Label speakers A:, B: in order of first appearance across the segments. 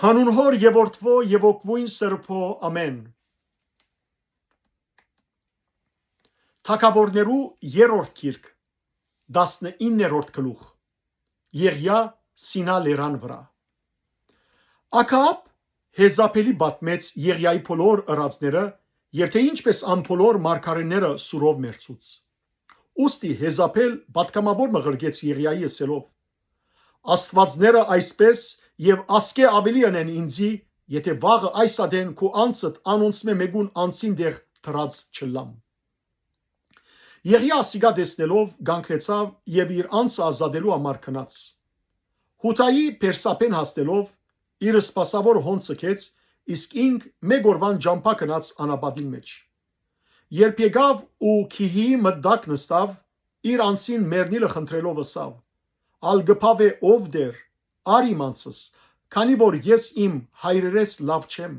A: Հանուն Հոր եւ Որդվո եւ Օգվույն Սրբո ամեն։ Թագավորներու երրորդ գիրք 19-րդ գլուխ Եղիա Սինա լերան վրա։ Աքահաբ Հեզապելի պատմեց Եղիայի բոլոր ըրածները եւ թե ինչպես անբոլոր մարգարեները սուրով մերցուց։ Ուստի Հեզապել պատգամավոր մղրգեց Եղիայի ասելով. Աստվածները այսպես եւ ասկե ավելի անեն ինձի, եթե վաղը այս ադեն քո անցդ անոնցմե մեգուն անցին դեղ թրած չլամ։ Եղիա ասիգա դեսնելով գանքրեցավ եւ իր անձը ազատելու համար քնած։ Հութայի Պերսապեն հասնելով իր սպասավոր հոնցը քեց, իսկ ինք մեկ օրվան ջամփա գնաց անապատին մեջ։ Երբ եկավ ու քիհի մտակ նստավ, իր անձին մեռնիլը խնդրելով ասավ. Ալգփավե ով դեր, արի մանցս, քանի որ ես իմ հայրերես լավ չեմ։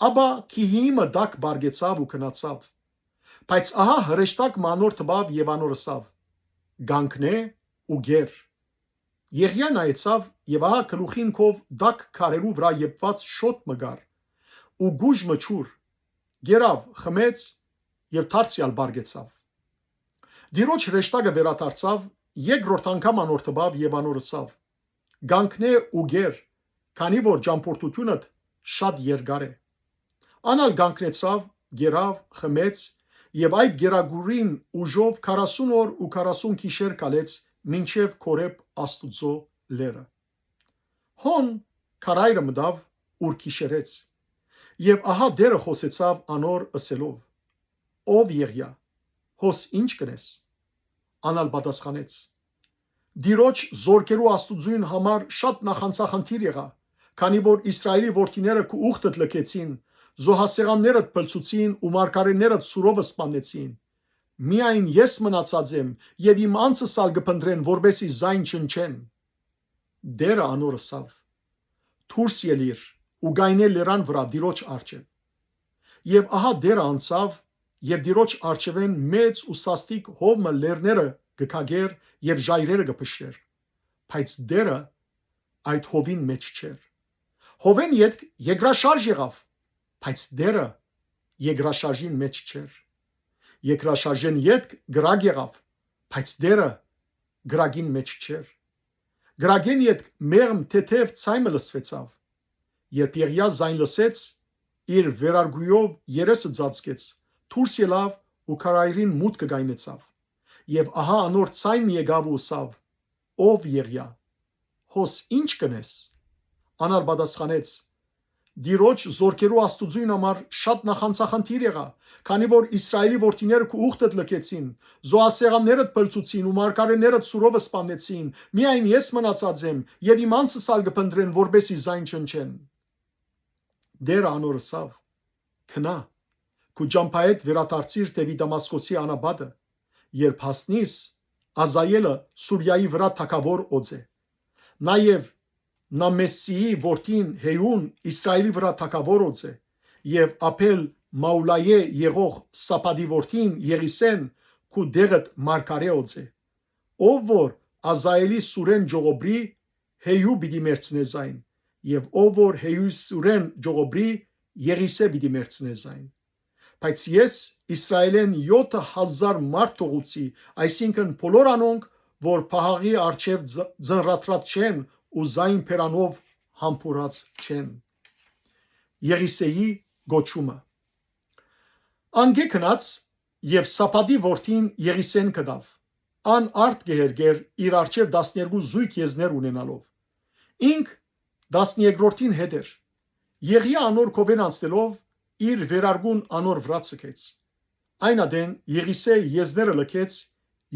A: Աբա քիհի մտակ բարգեցավ ու քնացավ։ Բայց ահա հրեշտակ մանոր տբավ եւ անոր ասավ. Գանքնե ու գեր։ Եղիա նայեցավ եւ ահա գլուխին քով դակ քարերու վրա եփված շոտ մգար ու գուժ մչուր գերավ խմեց եւ դարձյալ բարգեցավ։ Դիրոջ հրեշտակը վերադարձավ երկրորդ անգամ անոր տբավ եւ անոր ասավ. Գանքնե ու գեր, քանի որ ճամփորդությունդ շատ երկար է։ Անալ գանքնեցավ, գերավ, խմեց եւ այդ գերագուրին ուժով 40 օր ու 40 գիշեր կալեց մինչև Քորեբ Աստուծո լերը։ Հոն քարայրը մտավ ուր գիշերեց եւ ահա դերը խոսեցավ անոր ասելով. Ով Եղիա, հոս ինչ կնես։ Անալ պատասխանեց. Դիրոջ զորքերու Աստուծոյն համար շատ նախանցախնդիր եղա, քանի որ Իսրայելի որդիները քու ուխտդ լքեցին, զոհասեղաններդ փլցուցին ու մարգարեներդ սուրովը սպանեցին։ Միայն ես մնացած եմ եւ իմ անձը սալ կփնտրեն, որբեսի զայն չնչեն։ Դերը անոր ասավ. Դուրս ելիր ու գայնե լերան վրա դիրոջ արջև։ Եվ ահա դերը անցավ եւ դիրոջ արջևեն մեծ ու սաստիկ հովմը լերները գքագեր եւ ժայրերը գփշեր, բայց դերը այդ հովին մեջ չէր։ Հովեն յետք եգրաշարժ եղավ, բայց դերը եգրաշարժին մեջ չէր։ Եգրաշարժեն յետք գրագ եղավ, բայց դերը գրագին մեջ չէր։ Գրագեն յետք մեղմ թեթև ցայմը լսվեցավ։ Երբ Եղիա զայն լսեց, իր վերարգույով երեսը ծածկեց, դուրս ելավ ու քարայրին մուտքը գայնեցավ։ Եվ ահա անոր ցայն եկավ ու ասավ. Ով Եղիա, հոս ինչ կնես։ Անալ պատասխանեց. Դիրոջ զորքերու Աստուծոյն համար շատ նախանցախնդիր եղա, քանի որ Իսրայելի որդիները քու ուխտդ լքեցին, զոհասեղաններդ փլցուցին ու մարգարեներդ սուրովը սպանեցին, միայն ես մնացած եմ եւ իմ անձը սալ կփնտրեն, որբեսի զայն չնչեն։ Դերը անոր ասավ. Քնա, քու ջամփայետ վերադարձիր դեպի Դամասկոսի անապատը, երբ հասնիս, Ազայելը Սուրիայի վրա թագավոր օձ է։ Նաեւ Նամեսիի որդին Հեյուն Իսրայելի վրա թագավոր օձ է, եւ ապել Մաուլայե եղող Սապադի որդին Եղիսեն քու դեղդ մարգարե օձ է։ Ով որ Ազայելի սուրեն ժողոբրի Հեյու պիտի մերցնե զայն, եւ ով որ Հեյու սուրեն ժողոբրի Եղիսե պիտի մերցնե զայն։ Բայց ես Իսրայելեն 7000 մարդ թողուցի, այսինքն բոլոր անոնք, որ փահաղի արչև ձնրատրած չեն ու զայն փերանով համբուրած չեն։ Եղիսեի գոչումը։ Անգե քնած եւ Սապադի որդին Եղիսեն կդավ։ Ան արդ գերգեր իր արչև 12 զույգ եզներ ունենալով։ Ինք 13-րդին հետ էր։ Եղիա անոր կովեն անցնելով իր վերարգուն անոր վրա ցկեց։ Այն ադեն Եղիսե եզները լքեց,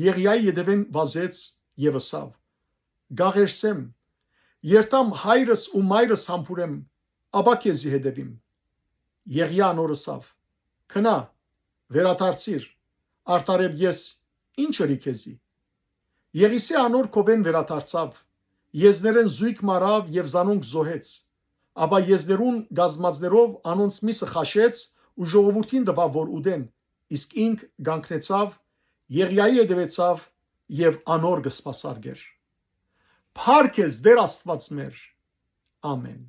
A: Եղիայի ետևեն վազեց եւ ասավ. Գաղերսեմ, երթամ հայրս ու մայրս համբուրեմ, աբա քեզի հետևիմ։ Եղիա անոր ասավ. Քնա, վերադարձիր, արտարև ես ինչ ըրի քեզի։ Եղիսե անոր կովեն վերադարձավ, եզներեն զույգ մարավ եւ զանոնք զոհեց։ Աբա եզներուն գազմածներով անոնց միսը խաշեց ու ժողովրդին տվավ որ ուդեն, իսկ ինք գանքնեցավ, Եղիայի հետևեցավ եւ անոր կսպասարկեր։ Փառք ես Տեր Աստված մեր։ Ամեն։